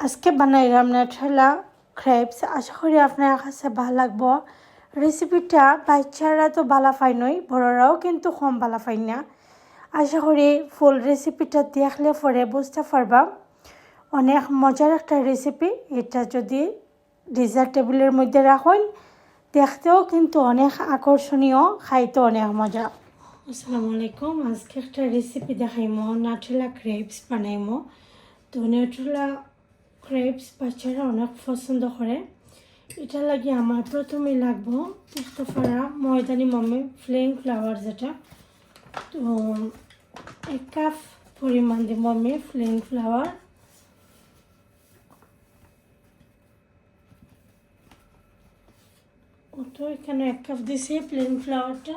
আজকে বানাইলাম নাট্রেলা ক্রেপস। আশা করি আপনার কাছে ভালো লাগবো। রেসিপিটা বাচ্চারা তো ভালো পাই নই, বড়রাও কিন্তু কম ভালো পাই না। আশা করি ফুল রেসিপিটা দেখলে পরে বুঝতে পারবা অনেক মজার একটা রেসিপি। এটা যদি ডিজার্ট টেবিলের মধ্যে রাখুন দেখতেও কিন্তু অনেক আকর্ষণীয়, খাইতে অনেক মজা। আসসালামু আলাইকুম। আজকে একটা রেসিপি দেখাইমো, নাট্রেলা ক্রেপস বানাইমো। তো নাট্রেলা ক্রেপস বাচ্চারা অনেক পছন্দ করে। এটা লাগে আমার প্রথমেই লাগবো একটা পারা ময়দানি মমে প্লেন ফ্লাওয়ার, যেটা তো 1 কাপ পরিমাণ দিব আমি প্লেন ফ্লাওয়ার। তো এখানে 1 কাপ দিছি প্লেন ফ্লাওয়ারটা।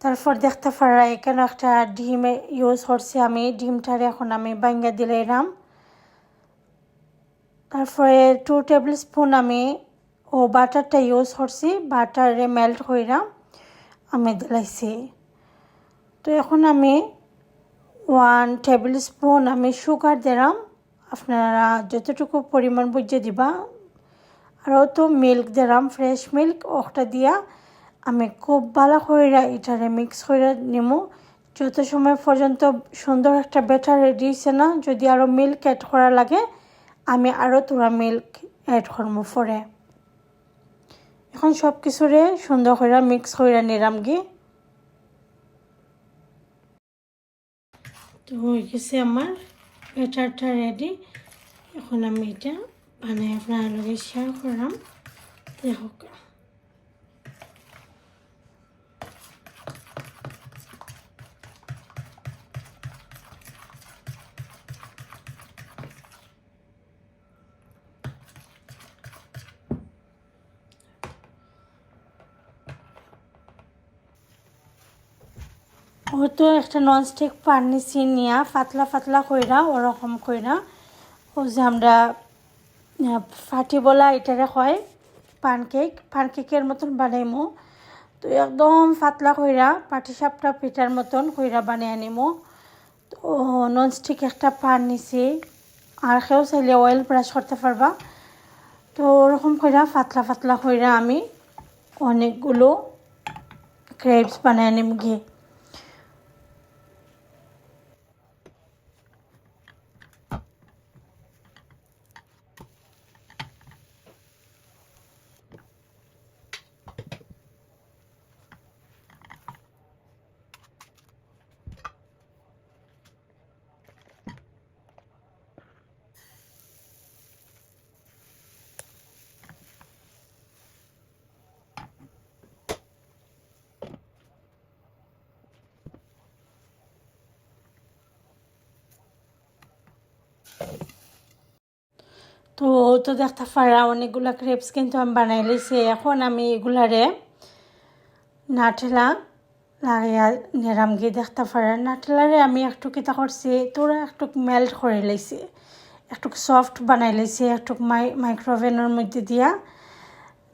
তারপর দেখতে পারা এখানে একটা ডিম ইউজ করছি আমি। ডিমটার এখন আমি ভাঙ্গা দিলাম। তারপরে 2 টেবিল স্পুন আমি বাটারটা ইউজ করছি, বাটারে মেল্ট কইরা আমি দিলাইছি। তো এখন আমি 1 টেবিল স্পুন আমি সুগার দিলাম। আপনারা যতটুকু পরিমাণ বুঝে দিবা। আরও তো মিল্ক দিলাম, ফ্রেশ মিল্ক। ওটা দিয়া আমি খুব ভালো করে এটারে মিক্স করে নিব যত সময় পর্যন্ত সুন্দর একটা ব্যাটার রেডি হয়েছে না। যদি আরও মিল্ক অ্যাড করা লাগে আমি আরও তোরা মিল্ক অ্যাড করবো পরে। এখন সব কিছুরে সুন্দর করে মিক্স করে নিলাম গিয়ে। তো হয়ে গেছে আমার ব্যাটারটা রেডি। এখন আমি এটা বানাই আপনার লগে শেয়ার করলাম। দেখো ও তো একটা ননস্টিক পান নিছি নিয়া পাতলা পাতলা কইরা ওরকম কইরা ও যে আমরা ফাটি বলা এটারে হয় পানকেকের মতন বানাইমো। তো একদম পাতলা কইরা পাটিসাপটা পিঠার মতন কইরা বানিয়ে আনিমো। তো ননস্টিক একটা পান নিছি, আর কেউ চাইলে অয়েল ব্রাশ করতে পারবা। তো ওরকম কইরা পাতলা পাতলা কইরা আমি অনেকগুলো ক্রেপস বানিয়ে নিম গিয়ে। তো তো দেখতে পারা অনেকগুলা ক্রেপস কিন্তু আমি বানাই লইছি। এখন আমি এগুলারে নাট্রেলা লাগাইয়া নেরাম গিয়ে দেখতে পারা। নাট্রেলারে আমি একটু কিতা করছি, তোরা একটু মেল্ট করে লাইছি, একটু সফট বানাই লাইছি, একটু মাইক্রোওভেনের মধ্যে দিয়া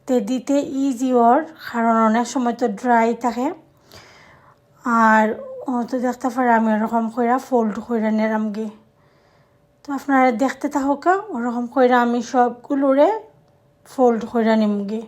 তে দিতে ইজি ওর, কারণ অনেক সময় তো ড্রাই থাকে। আর তো দেখতে পারা আমি ওরকম কইরা ফোল্ড কইরা নেরাম গিয়ে। তো আপনারা দেখতে থাকুকা ওরকম কইরা আমি সবগুলোরে ফোল্ড কইরা নিমগে।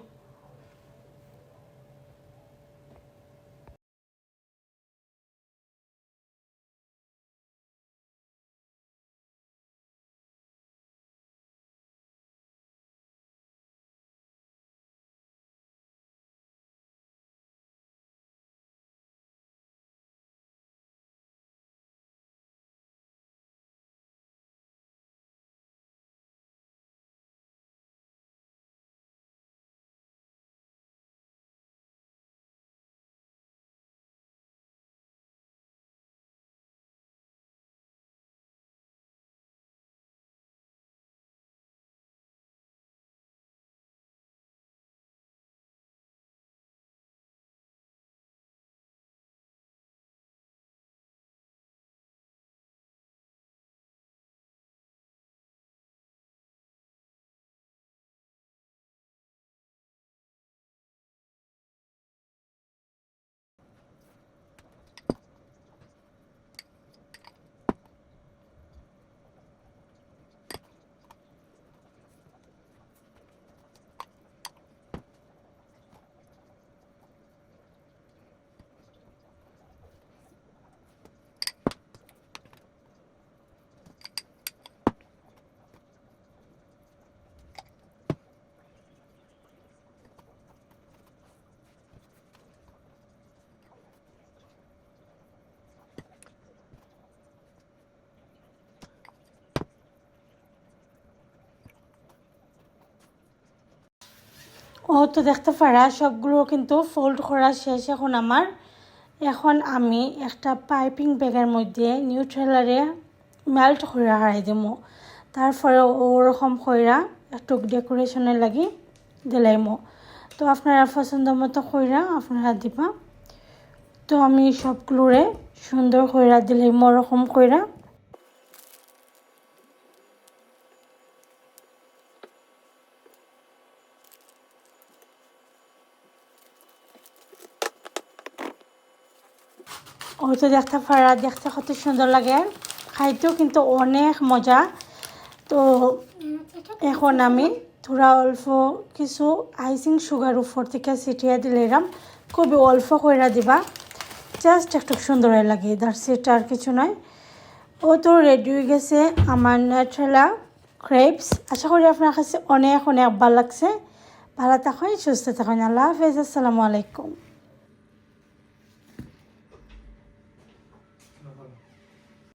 ও তো দেখতে পারা সবগুলো কিন্তু ফোল্ড করা শেষ এখন আমি একটা পাইপিং ব্যাগের মধ্যে নিউট্রেলারে মেল্ট করে হারাই দিব, তারপরে ওরকম কইরা একটু ডেকোরেশনের লাগি দিলাইমো। তো আপনারা পছন্দ মতো কইরা আপনারা দিবা। তো আমি সবগুলোরে সুন্দর কইরা দিলাইমো ওরকম কইরা। ও তো দেখতে পারা, দেখতে কত সুন্দর লাগে, খাইতেও কিন্তু অনেক মজা। তো এখন আমি থোড়া অল্প কিছু আইসিং সুগার উপর থেকে ছিটিয়ে দিলাম, খুবই অল্প কইরা দিবা, জাস্ট একটু সুন্দর লাগে, সেটা আর কিছু নয়। ও তো রেডি হয়ে গেছে আমার নিউট্রেলা ক্রেপস। আশা করি আপনার কাছে অনেক অনেক ভালো লাগছে। ভালো থাকুন, সুস্থ থাকুন। আল্লাহ হাফেজ, আসসালামু আলাইকুম।